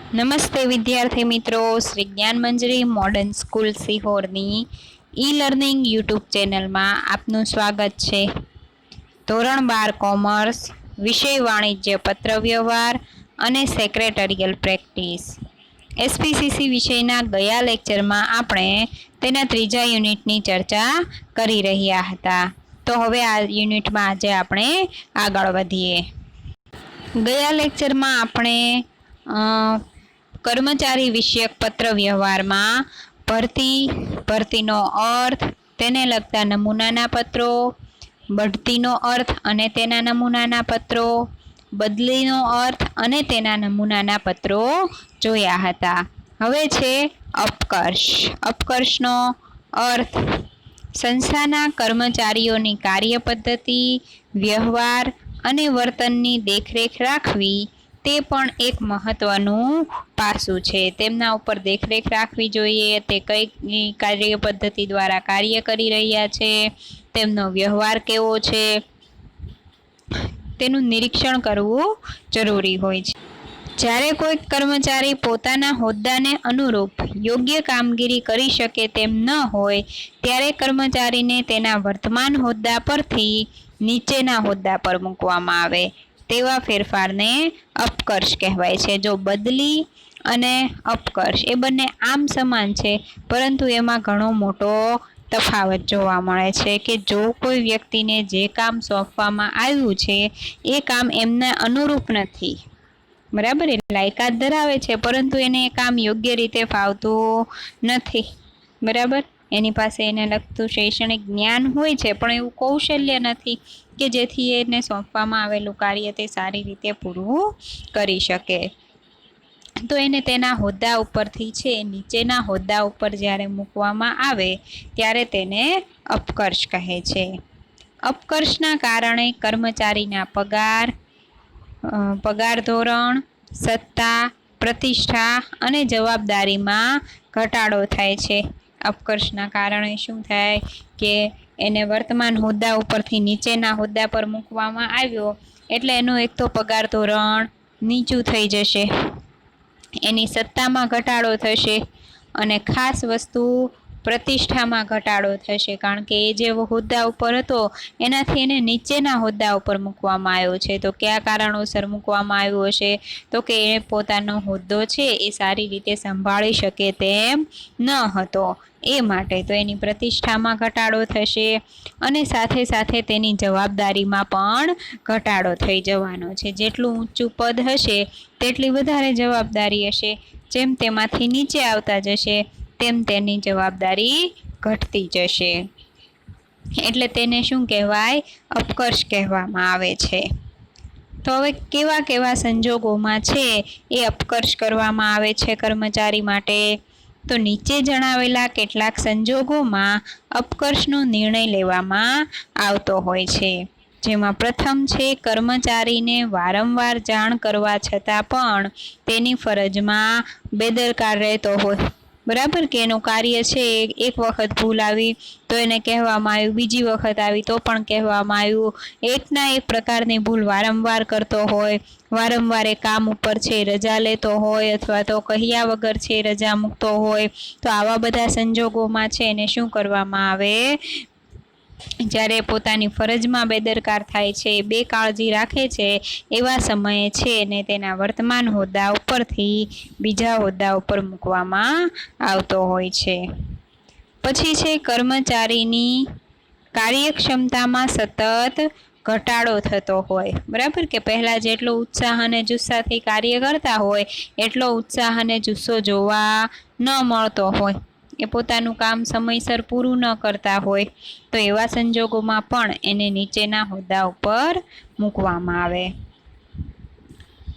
નમસ્તે વિદ્યાર્થી મિત્રો, શ્રી જ્ઞાન મંજરી મોડર્ન સ્કૂલ સિહોરની ઈ લર્નિંગ યુટ્યુબ ચેનલમાં આપનું સ્વાગત છે. ધોરણ 12 કોમર્સ, વિષય વાણિજ્ય પત્રવ્યવહાર અને સેક્રેટરીયલ પ્રેક્ટિસ. એસપીસીસી વિષયના ગયા લેક્ચરમાં આપણે તેના ત્રીજા યુનિટની ચર્ચા કરી રહ્યા હતા. તો હવે આ યુનિટમાં આજે આપણે આગળ વધીએ. ગયા લેક્ચરમાં આપણે કર્મચારી વિષયક પત્ર વ્યવહારમાં ભરતીનો અર્થ, તેને લગતા નમૂનાના પત્રો, બઢતીનો અર્થ અને તેના નમૂનાના પત્રો, બદલીનો અર્થ અને તેના નમૂનાના પત્રો જોયા હતા. હવે છે અપકર્ષ. અપકર્ષનો અર્થ સંસ્થાના કર્મચારીઓની કાર્ય પદ્ધતિ, વ્યવહાર અને વર્તનની દેખરેખ રાખવી તે પણ એક મહત્વનું પાસું છે. તેમના ઉપર દેખરેખ રાખવી જોઈએ, તે કઈ કાર્ય પદ્ધતિ દ્વારા કાર્ય કરી રહ્યા છે, તેમનો વ્યવહાર કેવો છે, તેનું નિરીક્ષણ કરવું જરૂરી હોય છે. જ્યારે કોઈ કર્મચારી પોતાના હોદ્દાને અનુરૂપ યોગ્ય કામગીરી કરી શકે તેમ ન હોય ત્યારે કર્મચારીને તેના વર્તમાન હોદ્દા પરથી નીચેના હોદ્દા પર મૂકવામાં આવે. તેવા ફેરફારને અપકર્ષ કહેવાય છે. જો બદલી અને અપકર્ષ એ બંને આમ સમાન છે, પરંતુ એમાં ઘણો મોટો તફાવત જોવા મળે છે કે જો કોઈ વ્યક્તિને જે કામ સોંપવામાં આવ્યું છે એ કામ એમને અનુરૂપ નથી, બરાબર, એ લાયકાત ધરાવે છે પરંતુ એને એ કામ યોગ્ય રીતે ફાવતું નથી, બરાબર. એની પાસે એને લગતું શૈક્ષણિક જ્ઞાન હોય છે પણ એવું કૌશલ્ય નથી કે જેથી એને સોંપવામાં આવેલું કાર્ય તે સારી રીતે પૂરું કરી શકે. તો એને તેના હોદ્દા ઉપરથી છે નીચેના હોદ્દા ઉપર જ્યારે મૂકવામાં આવે ત્યારે તેને અપકર્ષ કહે છે. અપકર્ષના કારણે કર્મચારીના પગાર ધોરણ, સત્તા, પ્રતિષ્ઠા અને જવાબદારીમાં ઘટાડો થાય છે. અપકર્ષના કારણે શું થાય કે એને વર્તમાન હોદ્દા ઉપરથી નીચેના હોદ્દા પર મૂકવામાં આવ્યો એટલે એનું એક તો પગાર ધોરણ નીચું થઈ જશે, એની સત્તામાં ઘટાડો થશે અને ખાસ વસ્તુ પ્રતિષ્ઠામાં ઘટાડો થશે, કારણ કે એ જે હોદ્દા ઉપર હતો એનાથી એને નીચેના હોદ્દા ઉપર મૂકવામાં આવ્યો છે. તો કયા કારણોસર મૂકવામાં આવ્યો હશે? તો કે એ પોતાનો હોદ્દો છે એ સારી રીતે સંભાળી શકે તેમ ન હતો, એ માટે. તો એની પ્રતિષ્ઠામાં ઘટાડો થશે અને સાથે સાથે તેની જવાબદારીમાં પણ ઘટાડો થઈ જવાનો છે. જેટલું ઊંચું પદ હશે તેટલી વધારે જવાબદારી હશે, જેમ તેમાંથી નીચે આવતા જશે તેમ તેની જવાબદારી ઘટતી જશે. એટલે તેને શું કહેવાય? અપકર્ષ કહેવામાં આવે છે. તો હવે કેવા કેવા સંજોગોમાં છે એ અપકર્ષ કરવામાં આવે છે કર્મચારી માટે? તો નીચે જણાવેલા કેટલાક સંજોગોમાં અપકર્ષનો નિર્ણય લેવામાં આવતો હોય છે. જેમાં પ્રથમ છે કર્મચારીને વારંવાર જાણ કરવા છતાં પણ તેની ફરજમાં બેદરકાર રહેતો હોય, બરાબર, કે એનું કાર્ય છે એક વખત ભૂલ આવી તો એને કહેવામાં આવ્યું, બીજી વખત આવી તો પણ કહેવામાં આવ્યું, એકના એક પ્રકારની ભૂલ વારંવાર કરતો હોય, વારંવાર એ કામ ઉપર છે રજા લેતો હોય અથવા તો કહ્યા વગર છે રજા મૂકતો હોય, તો આવા બધા સંજોગોમાં છે એને શું કરવામાં આવે? જ્યારે પોતાની ફરજમાં બેદરકાર થાય છે, બેકાળજી રાખે છે, એવા સમયે છે એને તેના વર્તમાન હોદ્દા ઉપરથી બીજા હોદ્દા ઉપર મૂકવામાં આવતો હોય છે. પછી છે કર્મચારીની કાર્યક્ષમતામાં સતત ઘટાડો થતો હોય, બરાબર, કે પહેલાં જેટલો ઉત્સાહ અને જુસ્સાથી કાર્ય કરતા હોય એટલો ઉત્સાહ અને જુસ્સો જોવા ન મળતો હોય, એ પોતાનું કામ સમયસર પૂરું ન કરતા હોય, તો એવા સંજોગોમાં પણ એને નીચેના હોદ્દા ઉપર મૂકવામાં આવે.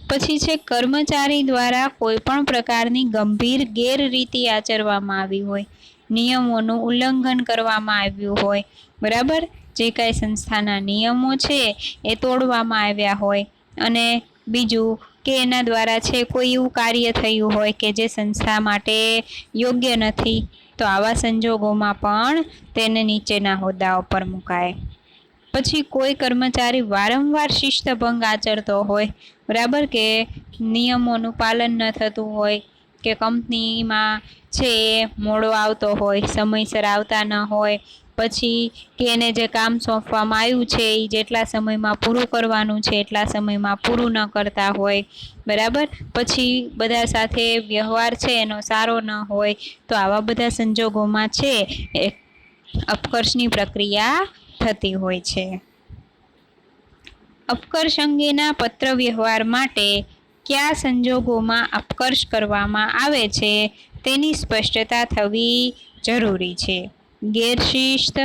પછી છે કર્મચારી દ્વારા કોઈ પણ પ્રકારની ગંભીર ગેરરીતિ આચરવામાં આવી હોય, નિયમોનું ઉલ્લંઘન કરવામાં આવ્યું હોય, બરાબર, જે કાંઈ સંસ્થાના નિયમો છે એ તોડવામાં આવ્યા હોય, અને બીજું કે એના દ્વારા છે કોઈ એવું કાર્ય થયું હોય કે જે સંસ્થા માટે યોગ્ય નથી, તો આવા સંજોગોમાં પણ તેને નીચેના હોદ્દા ઉપર મુકાય. પછી કોઈ કર્મચારી વારંવાર શિસ્તભંગ આચરતો હોય, બરાબર, કે નિયમોનું પાલન ન થતું હોય, કે કંપનીમાં છે એ મોડો આવતો હોય, સમયસર આવતા ન હોય, પછી કે એને જે કામ સોંપવામાં આવ્યું છે એ જેટલા સમયમાં પૂરું કરવાનું છે એટલા સમયમાં પૂરું ન કરતા હોય, બરાબર, પછી બધા સાથે વ્યવહાર છે એનો સારો ન હોય, તો આવા બધા સંજોગોમાં છે એ અપકર્ષની પ્રક્રિયા થતી હોય છે. અપકર્ષ અંગેના પત્ર વ્યવહાર માટે કયા સંજોગોમાં અપકર્ષ કરવામાં આવે છે તેની સ્પષ્ટતા થવી જરૂરી છે. ગેરશિસ્ત,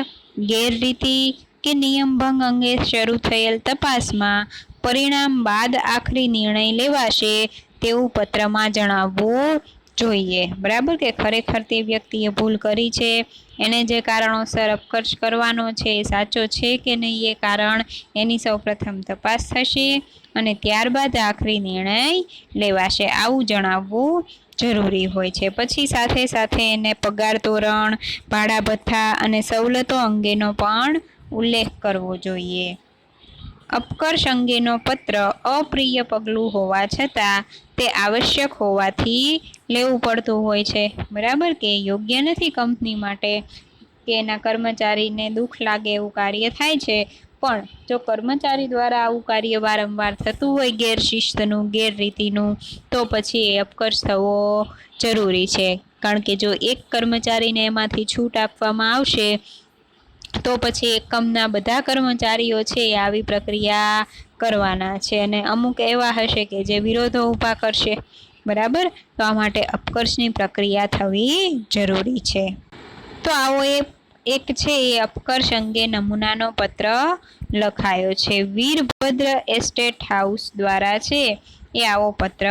ગેરરીતિ કે નિયમભંગ અંગે શરૂ થયેલ તપાસમાં પરિણામ બાદ આખરી નિર્ણય લેવાશે તેવું પત્રમાં જણાવવું જોઈએ. બરાબર, કે ખરેખર તે વ્યક્તિએ ભૂલ કરી છે, એને જે કારણોસર અપકર્ષ કરવાનો છે એ સાચો છે કે નહીં એ કારણ એની સૌપ્રથમ તપાસ થશે અને ત્યારબાદ આખરી નિર્ણય લેવાશે, આવું જણાવવું જરૂરી હોય છે. પછી સાથે સાથે એને પગાર ધોરણ, ભાડા ભથ્થા અને સવલતો અંગેનો પણ ઉલ્લેખ કરવો જોઈએ. અપકર્ષ અંગેનો પત્ર અપ્રિય પગલું હોવા છતાં તે આવશ્યક હોવાથી લેવું પડતું હોય છે. બરાબર, કે યોગ્ય નથી કંપની માટે કે એના કર્મચારીને દુઃખ લાગે એવું કાર્ય થાય છે, પણ જો કર્મચારી દ્વારા આવું કાર્ય વારંવાર થતું હોય ગેરશિસ્તનું, ગેરરીતિનું, તો પછી એ અપકર્ષ થવો જરૂરી છે. કારણ કે જો એક કર્મચારીને એમાંથી છૂટ આપવામાં આવશે તો પછી એકમના બધા કર્મચારીઓ છે એ આવી પ્રક્રિયા કરવાના છે અને અમુક એવા હશે કે જે વિરોધો ઊભા કરશે. બરાબર, તો આ માટે અપકર્ષની પ્રક્રિયા થવી જરૂરી છે. તો આવો એક છે એ અપકર્ષ અંગે નમૂનાનો પત્ર લખાયો છે. વીરભદ્ર એસ્ટેટ હાઉસ દ્વારા છે એ આવો પત્ર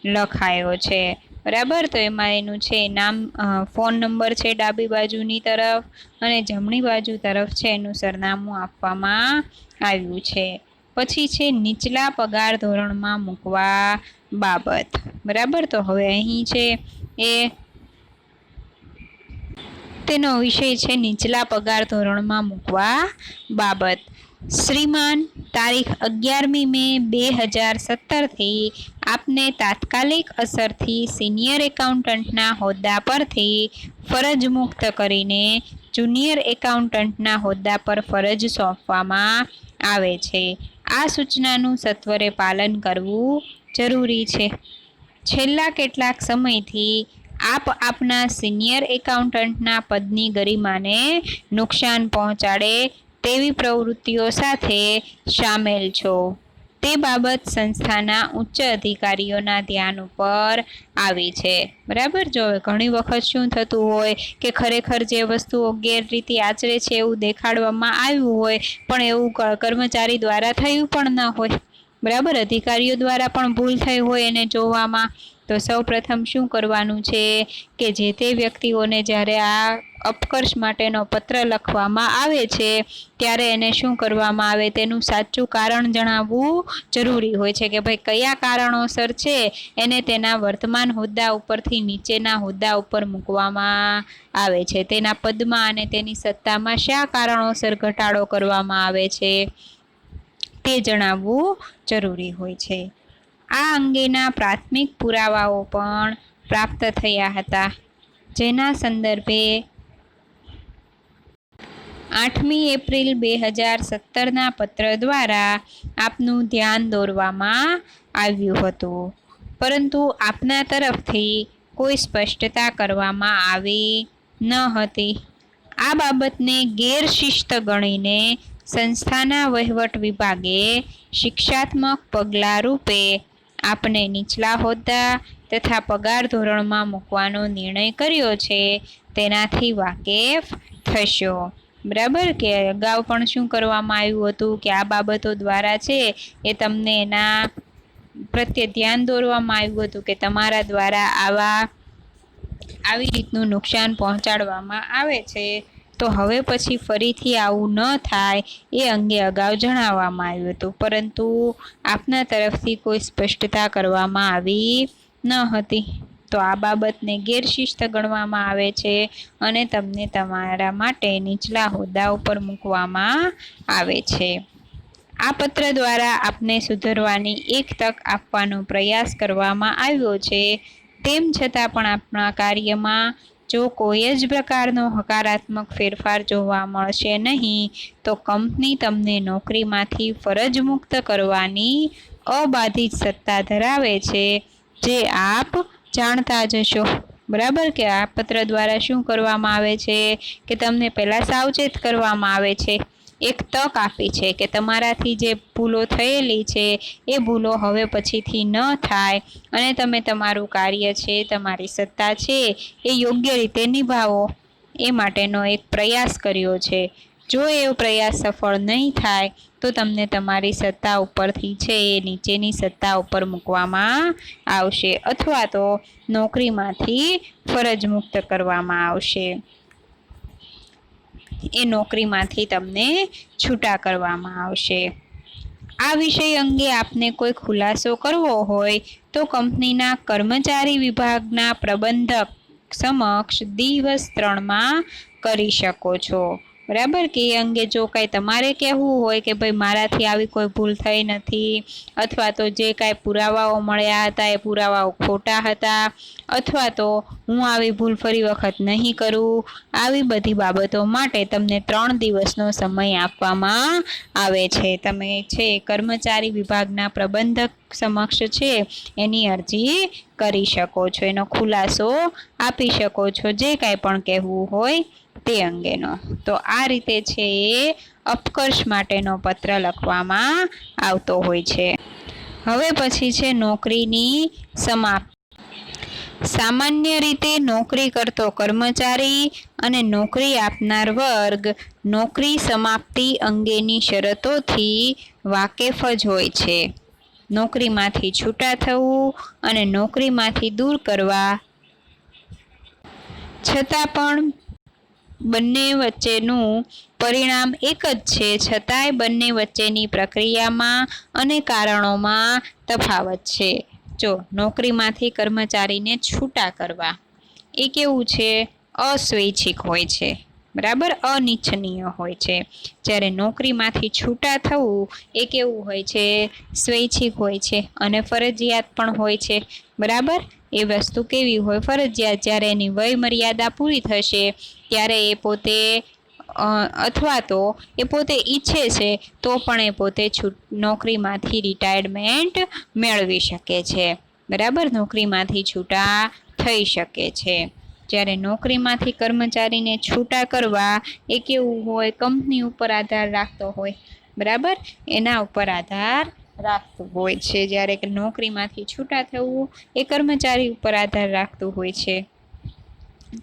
લખાયો છે. બરાબર, તો એમાં એનું છે નામ, ફોન નંબર છે ડાબી બાજુની તરફ અને જમણી બાજુ તરફ છે એનું સરનામું આપવામાં આવ્યું છે. પછી છે નીચલા પગાર ધોરણમાં મૂકવા બાબત. બરાબર, તો હવે અહીં છે એ તેનો વિષય છે નીચલા પગાર ધોરણમાં મૂકવા બાબત. શ્રીમાન, તારીખ 11મી મે 2017થી આપને તાત્કાલિક અસરથી સિનિયર એકાઉન્ટન્ટના હોદ્દા પરથી ફરજ મુક્ત કરીને જુનિયર એકાઉન્ટન્ટના હોદ્દા પર ફરજ સોંપવામાં આવે છે. આ સૂચનાનું સત્વરે પાલન કરવું જરૂરી છે. છેલ્લા કેટલાક સમયથી આપ આપના સિનિયર એકાઉન્ટન્ટના પદની ગરિમાને નુકસાન પહોંચાડે તેવી પ્રવૃત્તિઓ સાથે સામેલ છો. તે બાબત સંસ્થાના ઉચ્ચ અધિકારીઓના ધ્યાન ઉપર આવી છે. બરાબર, જો ઘણી વખત શું થતું હોય કે ખરેખર જે વસ્તુઓ ગેરરીતિ આચરે છે એવું દેખાડવામાં આવ્યું હોય પણ એવું કર્મચારી દ્વારા થયું પણ ન હોય. બરાબર, અધિકારીઓ દ્વારા પણ ભૂલ થઈ હોય એને જોવામાં. તો સૌ પ્રથમ શું કરવાનું છે કે જે તે વ્યક્તિઓને જ્યારે આ અપકર્ષ માટેનો પત્ર લખવામાં આવે છે ત્યારે એને શું કરવામાં આવે તેનું સાચું કારણ જણાવવું જરૂરી હોય છે કે ભાઈ કયા કારણોસર છે એને તેના વર્તમાન હોદ્દા ઉપરથી નીચેના હોદ્દા ઉપર મૂકવામાં આવે છે, તેના પદમાં અને તેની સત્તામાં શા કારણોસર ઘટાડો કરવામાં આવે છે તે જણાવવું જરૂરી હોય છે. આ અંગેના પ્રાથમિક પુરાવાઓ પણ પ્રાપ્ત થયા હતા, જેના સંદર્ભે 8મી એપ્રિલ 2017ના પત્ર દ્વારા આપનું ધ્યાન દોરવામાં આવ્યું હતું, પરંતુ આપના તરફથી કોઈ સ્પષ્ટતા કરવામાં આવી ન હતી. આ બાબતને ગેરશિસ્ત ગણીને સંસ્થાના વહીવટ વિભાગે શિક્ષાત્મક પગલાં રૂપે આપને નીચલા હોદ્દા તથા પગાર ધોરણમાં મૂકવાનો નિર્ણય કર્યો છે, તેનાથી વાકેફ થશો. બરાબર, કે અગાઉ પણ શું કરવામાં આવ્યું હતું કે આ બાબતો દ્વારા છે એ તમને એના પ્રત્યે ધ્યાન દોરવામાં આવ્યું હતું કે તમારા દ્વારા આવી રીતનું નુકસાન પહોંચાડવામાં આવે છે, તો હવે પછી ફરીથી આવું ન થાય એ અંગે અગાઉ જણાવવામાં આવ્યું હતું, પરંતુ આપના તરફથી કોઈ સ્પષ્ટતા કરવામાં આવી ન હતી. તો આ બાબતને ગેરશિસ્ત ગણવામાં આવે છે અને તમને તમારા માટે નીચલા હોદ્દા ઉપર મૂકવામાં આવે છે. આ પત્ર દ્વારા આપને સુધરવાની એક તક આપવાનો પ્રયાસ કરવામાં આવ્યો છે. તેમ છતાં પણ આપણા કાર્યમાં જો કોઈ જ પ્રકારનો હકારાત્મક ફેરફાર જોવા મળશે નહીં તો કંપની તમને નોકરીમાંથી ફરજ મુક્ત કરવાની અબાધિત સત્તા ધરાવે છે, જે આપ જાણતા જ હશો. બરાબર કે આ પત્ર દ્વારા શું કરવામાં આવે છે કે તમને પહેલાં સાવચેત કરવામાં આવે છે, એક તક આપી છે કે તમારાથી જે ભૂલો થયેલી છે એ ભૂલો હવે પછીથી ન થાય અને તમે તમારું કાર્ય છે, તમારી સત્તા છે એ યોગ્ય રીતે નિભાવો એ માટેનો એક પ્રયાસ કર્યો છે. જો એ પ્રયાસ સફળ નહીં થાય તો તમને તમારી સત્તા ઉપરથી છે એ નીચેની સત્તા ઉપર મૂકવામાં આવશે અથવા તો નોકરીમાંથી ફરજ મુક્ત કરવામાં આવશે. એ નોકરીમાંથી તમને છૂટા કરવામાં આવશે. આ વિષય અંગે આપને કોઈ ખુલાસો કરવો હોય તો કંપનીના કર્મચારી વિભાગના પ્રબંધક સમક્ષ દિવસ 3માં કરી શકો છો. બરાબર કે એ અંગે જો કાંઈ તમારે કહેવું હોય કે ભાઈ મારાથી આવી કોઈ ભૂલ થઈ નથી અથવા તો જે કાંઈ પુરાવાઓ મળ્યા હતા એ પુરાવાઓ ખોટા હતા અથવા તો હું આવી ભૂલ ફરી વખત નહીં કરું, આવી બધી બાબતો માટે તમને 3 દિવસનો સમય આપવામાં આવે છે. તમે છે કર્મચારી વિભાગના પ્રબંધક સમક્ષ છે એની અરજી કરી શકો છો, એનો ખુલાસો આપી શકો છો, જે કાંઈ પણ કહેવું હોય તે અંગેનો. તો આ રીતે છે એ અપકર્ષ માટેનો પત્ર લખવામાં આવતો હોય છે. હવે પછી છે નોકરીની સમાપ્તિ. સામાન્ય રીતે નોકરી કરતો કર્મચારી અને નોકરી આપનાર વર્ગ નોકરી સમાપ્તિ અંગેની શરતોથી વાકેફ જ હોય છે. નોકરીમાંથી છૂટા થવું અને નોકરીમાંથી દૂર કરવા છતાં પણ બંને વચ્ચેનું પરિણામ એક જ છે, છતાંય બંને વચ્ચેની પ્રક્રિયામાં અને કારણોમાં તફાવત છે. જો નોકરીમાંથી કર્મચારીને છૂટા કરવા એ કેવું છે, અસ્વૈચ્છિક હોય છે, બરાબર, અનિચ્છનીય હોય છે. જ્યારે નોકરીમાંથી છૂટા થવું એ કેવું હોય છે, સ્વૈચ્છિક હોય છે અને ફરજિયાત પણ હોય છે. બરાબર, એ વસ્તુ કેવી હોય, ફરજિયાત. જ્યારે એની વય મર્યાદા પૂરી થશે ત્યારે એ પોતે અથવા તો એ પોતે ઈચ્છે છે તો પણ એ પોતે નોકરીમાંથી રિટાયરમેન્ટ મેળવી શકે છે. બરાબર, નોકરીમાંથી છૂટા થઈ શકે છે. જ્યારે નોકરીમાંથી કર્મચારીને છૂટા કરવા એ કેવું હોય, કંપની ઉપર આધાર રાખતો હોય. બરાબર, એના ઉપર આધાર રાખતું હોય છે. જ્યારે નોકરીમાંથી છૂટા થવું એ કર્મચારી ઉપર આધાર રાખતું હોય છે.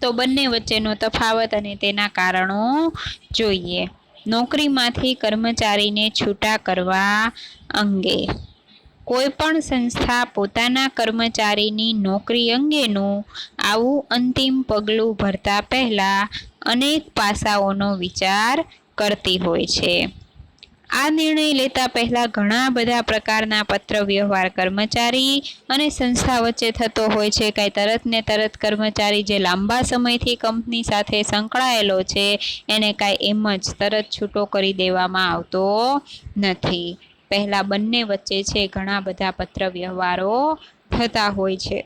તો બંને વચ્ચેનો તફાવત અને તેના કારણો જોઈએ. નોકરીમાંથી કર્મચારીને છૂટા કરવા અંગે કોઈ પણ સંસ્થા પોતાના કર્મચારીની નોકરી અંગેનું આવું અંતિમ પગલું ભરતા પહેલા અનેક પાસાઓનો વિચાર કરતી હોય છે. આ નિર્ણય લેતા પહેલા ઘણા બધા પ્રકારના પત્ર વ્યવહાર કર્મચારી અને સંસ્થા વચ્ચે થતો હોય છે. કાંઈ તરત ને તરત કર્મચારી જે લાંબા સમયથી કંપની સાથે સંકળાયેલો છે એને કાંઈ એમ જ તરત છૂટો કરી દેવામાં આવતો નથી. પહેલા બંને વચ્ચે છે ઘણા બધા પત્ર વ્યવહારો થતા હોય છે.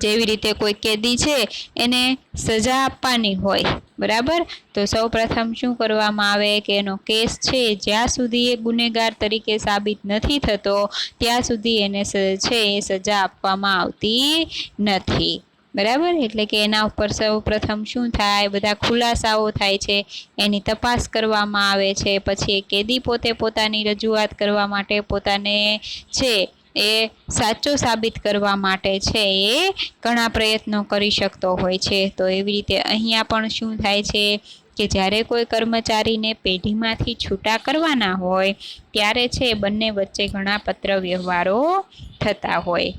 જેવી રીતે કોઈ કેદી છે એને સજા આપવાની હોય, બરાબર, તો સૌ પ્રથમ શું કરવામાં આવે કે એનો કેસ છે જ્યાં સુધી એ ગુનેગાર તરીકે સાબિત નથી થતો ત્યાં સુધી એને છે એ સજા આપવામાં આવતી નથી. બરાબર, એટલે કે એના ઉપર સૌ પ્રથમ શું થાય, બધા ખુલાસાઓ થાય છે, એની તપાસ કરવામાં આવે છે. પછી એ કેદી પોતે પોતાની રજૂઆત કરવા માટે પોતાને છે એ સાચો સાબિત કરવા માટે છે એ ઘણા પ્રયત્નો કરી શકતો હોય છે. તો એવી રીતે અહીંયા પણ શું થાય છે કે જ્યારે કોઈ કર્મચારીને પેઢીમાંથી છૂટા કરવાના હોય ત્યારે છે બંને વચ્ચે ઘણા પત્ર વ્યવહારો થતા હોય.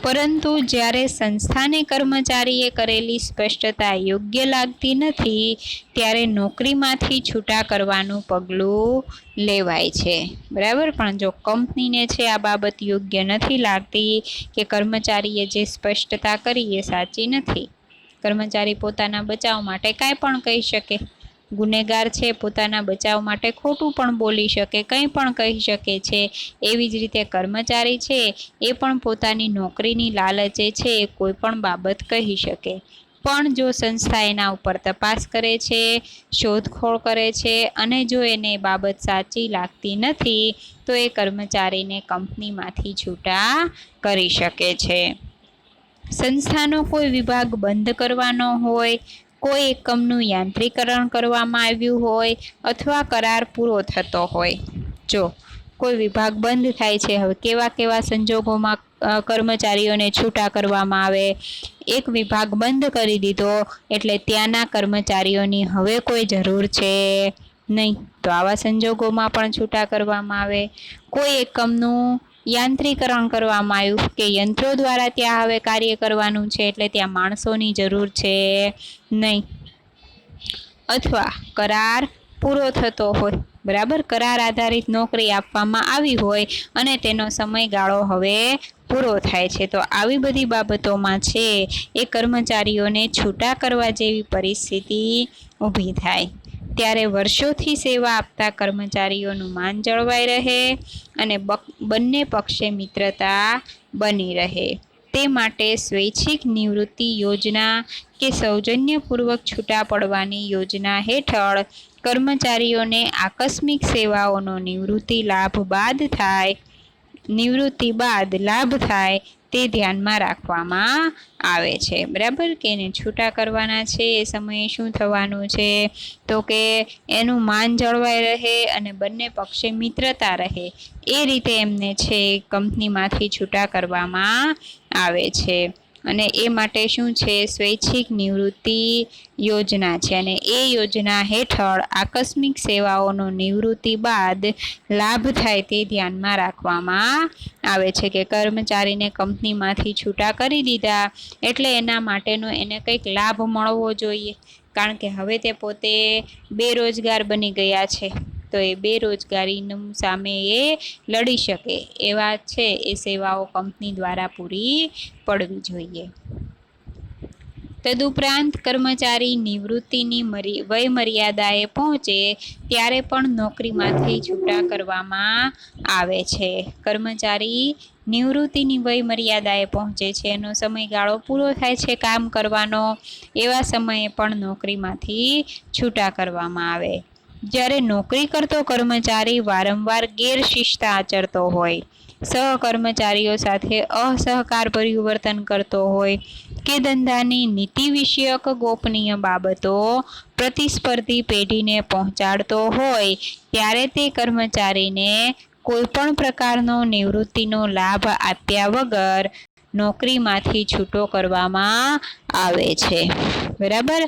પરંતુ જ્યારે સંસ્થાને કર્મચારીએ કરેલી સ્પષ્ટતા યોગ્ય લાગતી નથી ત્યારે નોકરીમાંથી છૂટા કરવાનું પગલું લેવાય છે. બરાબર, પણ જો કંપનીને છે આ બાબત યોગ્ય નથી લાગતી કે કર્મચારીએ જે સ્પષ્ટતા કરી એ સાચી નથી, કર્મચારી પોતાના બચાવ માટે કાંઈ પણ કહી શકે, ગુનેગાર છે પોતાના બચાવ માટે ખોટું પણ બોલી શકે, કંઈ પણ કહી શકે છે. એવી જ રીતે કર્મચારી છે એ પણ પોતાની નોકરીની લાલચે છે કોઈ પણ બાબત કહી શકે. પણ જો સંસ્થા એના ઉપર તપાસ કરે છે, શોધખોળ કરે છે અને જો એને બાબત સાચી લાગતી નથી તો એ કર્મચારીને કંપનીમાંથી છૂટા કરી શકે છે. સંસ્થાનો કોઈ વિભાગ બંધ કરવાનો હોય, કોઈ એકમનું યાંત્રિકરણ કરવામાં આવ્યું હોય અથવા કરાર પૂરો થતો હોય. જો કોઈ વિભાગ બંધ થાય છે, હવે કેવા કેવા સંજોગોમાં કર્મચારીઓને છૂટા કરવામાં આવે. એક વિભાગ બંધ કરી દીધો એટલે ત્યાંના કર્મચારીઓની હવે કોઈ જરૂર છે નહીં, તો આવા સંજોગોમાં પણ છૂટા કરવામાં આવે. કોઈ એકમનું યાંત્રિકરણ કરવામાં આવ્યું કે યંત્રો દ્વારા ત્યાં હવે કાર્ય કરવાનું છે એટલે ત્યાં માણસોની જરૂર છે નહીં, અથવા કરાર પૂરો થતો હોય, બરાબર, કરાર આધારિત નોકરી આપવામાં આવી હોય અને તેનો સમયગાળો હવે પૂરો થાય છે, તો આવી બધી બાબતોમાં છે એ કર્મચારીઓને છૂટા કરવા જેવી પરિસ્થિતિ ઊભી થાય. ત્યારે વર્ષોથી સેવા આપતા કર્મચારીઓનું માન જળવાઈ રહે અને બંને પક્ષે મિત્રતા બની રહે. તે માટે સ્વૈચ્છિક નિવૃત્તિ યોજના કે સૌજન્યપૂર્વક છૂટા પડવાની યોજના હેઠળ કર્મચારીઓને આકસ્મિક સેવાઓનો નિવૃત્તિ બાદ લાભ થાય તે ધ્યાનમાં રાખવામાં આવે છે. બરાબર, કે એને છૂટા કરવાના છે એ સમયે શું થવાનું છે તો કે એનું માન જળવાઈ રહે અને બંને પક્ષે મિત્રતા રહે એ રીતે એમને છે કંપનીમાંથી છૂટા કરવામાં આવે છે. અને એ માટે શું છે, સ્વૈચ્છિક નિવૃત્તિ યોજના છે અને એ યોજના હેઠળ આકસ્મિક સેવાઓનો નિવૃત્તિ બાદ લાભ થાય તે ધ્યાનમાં રાખવામાં આવે છે કે કર્મચારીને કંપનીમાંથી છૂટા કરી દીધા એટલે એના માટેનો એને કંઈક લાભ મળવો જોઈએ, કારણ કે હવે તે પોતે બેરોજગાર બની ગયા છે, તો એ બેરોજગારીનું સામે એ લડી શકે એવા છે એ સેવાઓ કંપની દ્વારા પૂરી પડવી જોઈએ. તદુપરાંત કર્મચારી નિવૃત્તિની વય મર્યાદાએ પહોંચે ત્યારે પણ નોકરીમાંથી છૂટા કરવામાં આવે છે. કર્મચારી નિવૃત્તિની વય મર્યાદાએ પહોંચે છે, એનો સમયગાળો પૂરો થાય છે કામ કરવાનો, એવા સમયે પણ નોકરીમાંથી છૂટા કરવામાં આવે. જ્યારે નોકરી કરતો કર્મચારી વારંવાર ગેરશિસ્ત આચરતો હોય, સહકર્મચારીઓ સાથે અસહકારભર્યું વર્તન કરતો હોય કે ધંધાની નીતિ વિષયક ગોપનીય બાબતો પ્રતિસ્પર્ધી પેઢીને પહોંચાડતો હોય ત્યારે તે કર્મચારીને કોઈ પણ પ્રકારનો નિવૃત્તિનો લાભ આપ્યા વગર નોકરીમાંથી છૂટો કરવામાં આવે છે. બરાબર,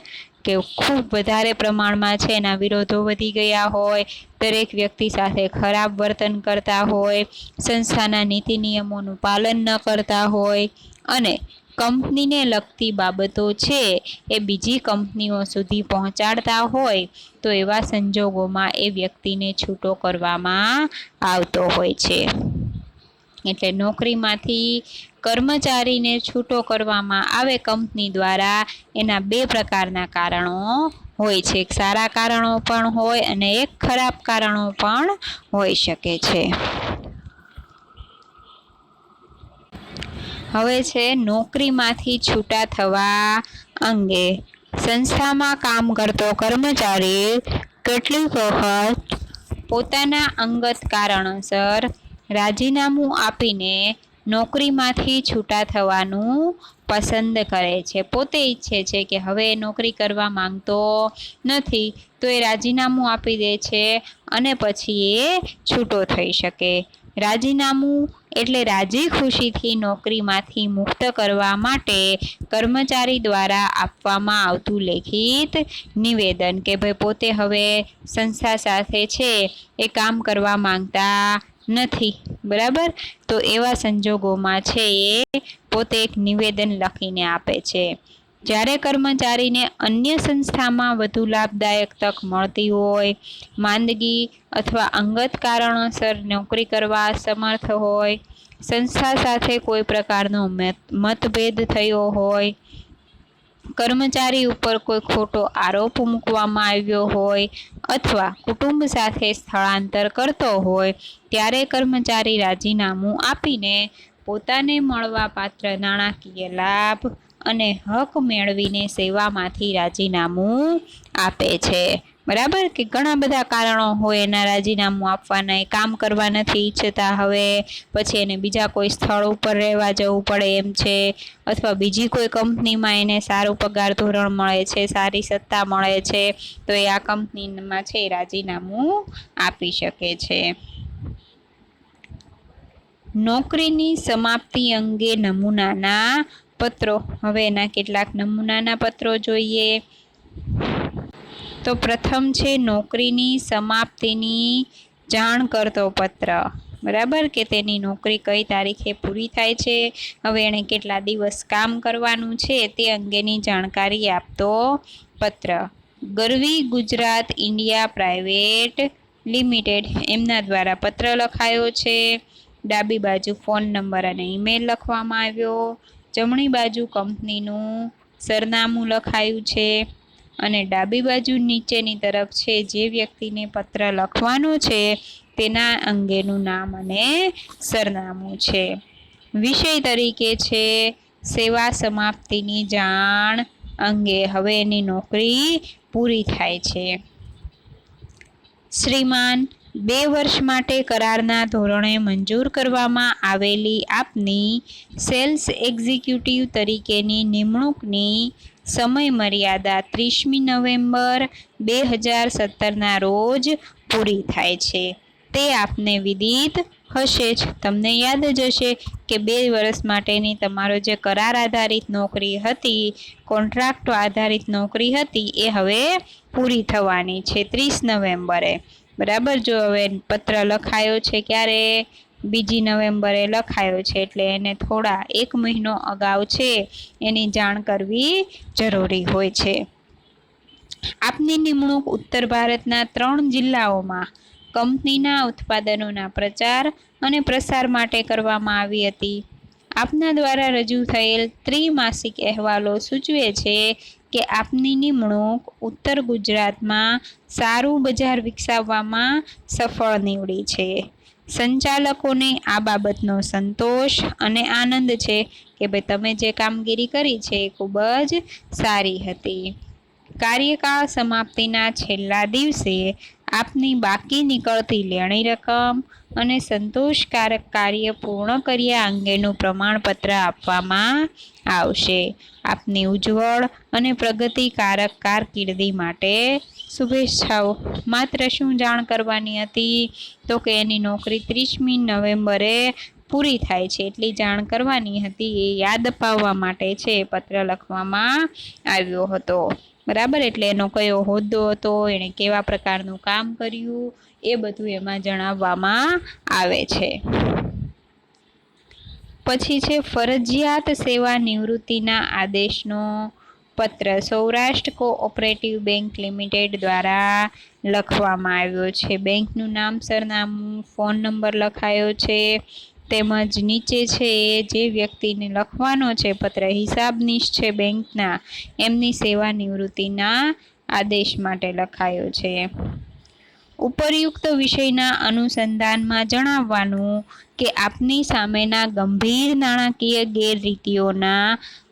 કે ખૂબ વધારે પ્રમાણમાં છે એના વિરોધો વધી ગયા હોય, દરેક વ્યક્તિ સાથે ખરાબ વર્તન કરતા હોય, સંસ્થાના નીતિ નિયમોનું પાલન ન કરતા હોય અને કંપનીને લગતી બાબતો છે એ બીજી કંપનીઓ સુધી પહોંચાડતા હોય તો એવા સંજોગોમાં એ વ્યક્તિને છૂટો કરવામાં આવતો હોય છે. એટલે નોકરીમાંથી કર્મચારીને છૂટો કરવામાં આવે કંપની દ્વારા, એના બે પ્રકારના કારણો હોય છે. એક સારા કારણો પણ હોય અને એક ખરાબ કારણો પણ હોઈ શકે છે. હવે છે નોકરીમાંથી છૂટા થવા અંગે. સંસ્થામાં કામ કરતો કર્મચારી કેટલીક વખત પોતાના અંગત કારણોસર રાજીનામું આપીને નોકરીમાંથી છૂટા થવાનું પસંદ કરે છે. પોતે ઈચ્છે છે કે હવે નોકરી કરવા માંગતો નથી તો એ રાજીનામું આપી દે છે અને પછી એ છૂટો થઈ શકે. રાજીનામું એટલે રાજી ખુશીથી નોકરીમાંથી મુક્ત કરવા માટે કર્મચારી દ્વારા આપવામાં આવતું લેખિત નિવેદન કે ભાઈ પોતે હવે સંસ્થા સાથે છે એ કામ કરવા માંગતા નથી. બરાબર, તો એવા સંજોગોમાં છે એ પોતે એક નિવેદન લખીને આપે છે. જ્યારે કર્મચારીને અન્ય સંસ્થામાં વધુ લાભદાયક તક મળતી હોય, માંદગી અથવા અંગત કારણોસર નોકરી કરવા અસમર્થ હોય, સંસ્થા સાથે કોઈ પ્રકારનો મતભેદ થયો હોય કર્મચારી ઉપર કોઈ ખોટો આરોપ મૂકવામાં આવ્યો હોય અથવા કુટુંબ સાથે સ્થળાંતર કરતો હોય ત્યારે કર્મચારી રાજીનામું આપીને પોતાને મળવાપાત્ર નાણાકીય લાભ અને હક મેળવીને સેવામાંથી રાજીનામું આપે છે. બરાબર કે ઘણા બધા કારણો હોય એના રાજીનામું આપવાના, એ કામ કરવા નથી ઈચ્છતા, હવે પછી એને બીજા કોઈ સ્થળ ઉપર રહેવા જવું પડે એમ છે, અથવા બીજી કોઈ કંપનીમાં એને સારું પગાર ધોરણ મળે છે, સારી સત્તા મળે છે, તો એ આ કંપનીમાં છે રાજીનામું આપી શકે છે. નોકરીની સમાપ્તિ અંગે નમૂનાના પત્રો. હવે એના કેટલાક નમૂનાના પત્રો જોઈએ. તો પ્રથમ છે નોકરીની સમાપ્તિની જાણ કરતો પત્ર. બરાબર કે તેની નોકરી કઈ તારીખે પૂરી થાય છે, હવે એણે કેટલા દિવસ કામ કરવાનું છે તે અંગેની જાણકારી આપતો પત્ર. ગરવી ગુજરાત ઇન્ડિયા પ્રાઇવેટ લિમિટેડ એમના દ્વારા પત્ર લખાયો છે. ડાબી બાજુ ફોન નંબર અને ઈમેલ લખવામાં આવ્યો. જમણી બાજુ કંપનીનું સરનામું લખાયું છે અને ડાબી બાજુ નીચેની તરફ છે જે વ્યક્તિને પત્ર લખવાનો છે તેના અંગેનું નામ અને સરનામું છે. વિષય તરીકે છે સેવા સમાપ્તિની જાણ અંગે. હવે એની નોકરી પૂરી થાય છે. શ્રીમાન, 2 વર્ષ માટે કરારના ધોરણે મંજૂર કરવામાં આવેલી આપની સેલ્સ એક્ઝિક્યુટિવ તરીકેની નિમણૂકની સમયમર્યાદા 30મી નવેમ્બર 2017ના રોજ પૂરી થાય છે. તે આપને વિદિત હશે જ. તમને યાદ જ હશે કે 2 વર્ષ માટેની તમારો જે કરાર આધારિત નોકરી હતી, કોન્ટ્રાક્ટ આધારિત નોકરી હતી, એ હવે પૂરી થવાની છે 30 નવેમ્બરે. બરાબર. જો હવે પત્ર લખાયો છે ક્યારે? 2 નવેમ્બરે લખાયો છે, એટલે એને થોડા 1 મહિનો અગાઉ છે એની જાણ કરવી જરૂરી હોય છે. આપની નિમણૂક ઉત્તર ભારતના 3 જિલ્લાઓમાં કંપનીના ઉત્પાદનોના પ્રચાર અને પ્રસાર માટે કરવામાં આવી હતી. આપના દ્વારા રજૂ થયેલ ત્રિમાસિક અહેવાલો સૂચવે છે કે આપની નિમણૂક ઉત્તર ગુજરાતમાં સારું બજાર વિકસાવવામાં સફળ નીવડી છે. સંચાલકોને આ બાબતનો સંતોષ અને આનંદ છે કે ભાઈ તમે જે કામગીરી કરી છે એ ખૂબ જ સારી હતી. કાર્યકાળ સમાપ્તિના છેલ્લા દિવસે આપની બાકી નીકળતી લેણી રકમ અને સંતોષકારક કાર્ય પૂર્ણ કર્યા અંગેનું પ્રમાણપત્ર આપવામાં આવશે. આપની ઉજ્જવળ અને પ્રગતિકારક કારકિર્દી માટે શુભેચ્છાઓ. માત્ર શું જાણ કરવાની હતી? તો કે એની નોકરી 30મી નવેમ્બરે પૂરી થાય છે એટલી જાણ કરવાની હતી. એ યાદ અપાવવા માટે છે પત્ર લખવામાં આવ્યો હતો. બરાબર. એટલે એનો કયો હોદ્દો હતો, એણે કેવા પ્રકારનું કામ કર્યું, એ બધું એમાં જણાવવામાં આવે છે. પછી છે ફરજિયાત સેવા નિવૃત્તિના આદેશનો પત્ર. સૌરાષ્ટ્ર કોઓપરેટિવ બેંક લિમિટેડ દ્વારા લખવામાં આવ્યો છે. બેંકનું નામ, સરનામું, ફોન નંબર લખાયો છે. તેમજ નીચે છે જે વ્યક્તિને લખવાનો છે પત્ર, હિસાબનીશ છે બેંકના, એમની સેવા નિવૃત્તિના આદેશ માટે લખાયો છે. ઉપરયુક્ત વિષયના અનુસંધાનમાં જણાવવાનું કે આપની સામેના ગંભીર નાણાકીય ગેરરીતિઓના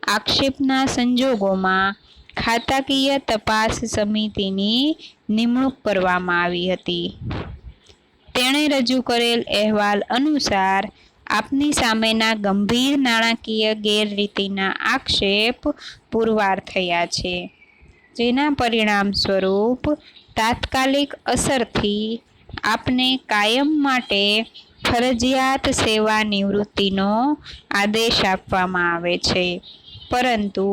આક્ષેપના સંજોગોમાં ખાતાકીય તપાસ સમિતિની નિમણૂક કરવામાં આવી હતી. તેણે રજૂ કરેલ અહેવાલ અનુસાર આપની સામેના ગંભીર નાણાકીય ગેરરીતિના આક્ષેપ પુરવાર થયા છે, જેના પરિણામ સ્વરૂપ તાત્કાલિક અસરથી આપને કાયમ માટે ફરજિયાત સેવા નિવૃત્તિનો આદેશ આપવામાં આવે છે. પરંતુ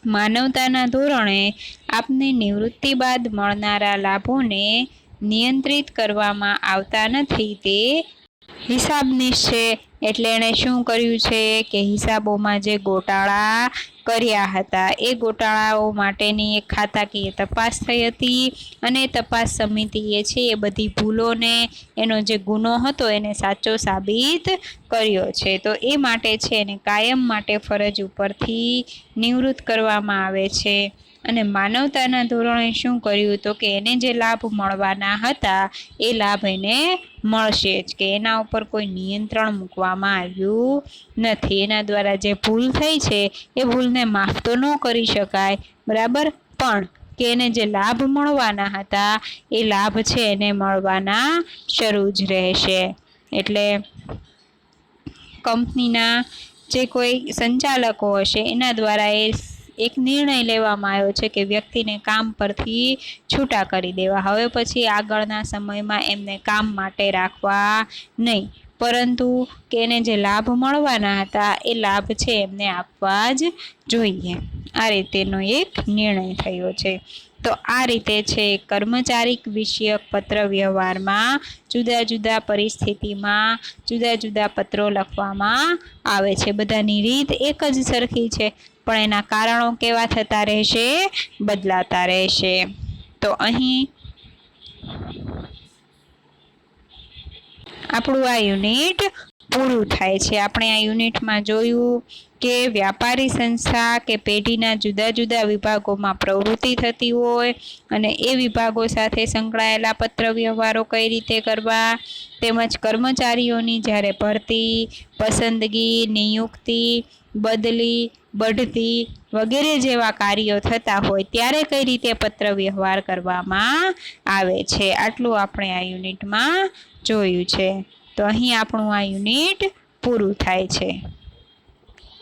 માનવતાના ધોરણે આપને નિવૃત્તિ બાદ મળનારા લાભોને નિયંત્રિત કરવામાં આવતા નથી. તે હિસાબનીશ છે એટલે એણે શું કર્યું છે કે હિસાબોમાં જે ગોટાળા કર્યા હતા. એ ગોટાળાઓ માટેની એક ખાતાકીય તપાસ થઈ હતી અને તપાસ સમિતિએ છે એ બધી ભૂલોને એનો જે ગુનો હતો એને સાચો સાબિત કર્યો છે. તો એ માટે છે એને કાયમ માટે ફરજ ઉપરથી નિવૃત્ત કરવામાં આવે છે. અને માનવતાના ધોરણે શું કર્યું તો કે એને જે લાભ મળવાના હતા એ લાભ એને મળશે જ, કે એના ઉપર કોઈ નિયંત્રણ મૂકવામાં આવ્યું નથી. એના દ્વારા જે ભૂલ થઈ છે એ ભૂલને માફ તો ન કરી શકાય, બરાબર, પણ કે એને જે લાભ મળવાના હતા એ લાભ છે એને મળવાના શરૂ જ રહેશે. એટલે કંપનીના જે કોઈ સંચાલકો હશે એના દ્વારા એક નિર્ણય લેવામાં આવ્યો છે કે વ્યક્તિને કામ પરથી છૂટા કરી દેવા. હવે પછી આગળના સમયમાં એમને કામ માટે રાખવા નહીં, પરંતુ કે એને જે લાભ મળવાના હતા એ લાભ છે એમને આપવા જ જોઈએ. આ રીતેનો એક નિર્ણય થયો છે. તો આ રીતે છે કર્મચારી વિષયક પત્ર વ્યવહારમાં જુદા જુદા પરિસ્થિતિમાં જુદા જુદા પત્રો લખવામાં આવે છે. બધાની રીત એક જ સરખી છે, પણ એના કારણો કેવા થતા રહેશે, બદલાતા રહેશે. તો અહીં આપણું આ યુનિટ પૂરું થાય છે. આપણે આ યુનિટમાં જોયું કે વ્યાપારી સંસ્થા કે પેઢીના જુદા જુદા વિભાગોમાં પ્રવૃત્તિ થતી હોય અને એ વિભાગો સાથે સંકળાયેલા પત્ર વ્યવહારો કઈ રીતે કરવા, તેમજ કર્મચારીઓની જ્યારે ભરતી, પસંદગી, નિયુક્તિ, બદલી, બઢતી વગેરે જેવા કાર્યો થતા હોય ત્યારે કઈ રીતે પત્ર વ્યવહાર કરવામાં આવે છે. આટલું આપણે આ યુનિટમાં જોયું છે. તો અહીં આપણું આ યુનિટ પૂરું થાય છે.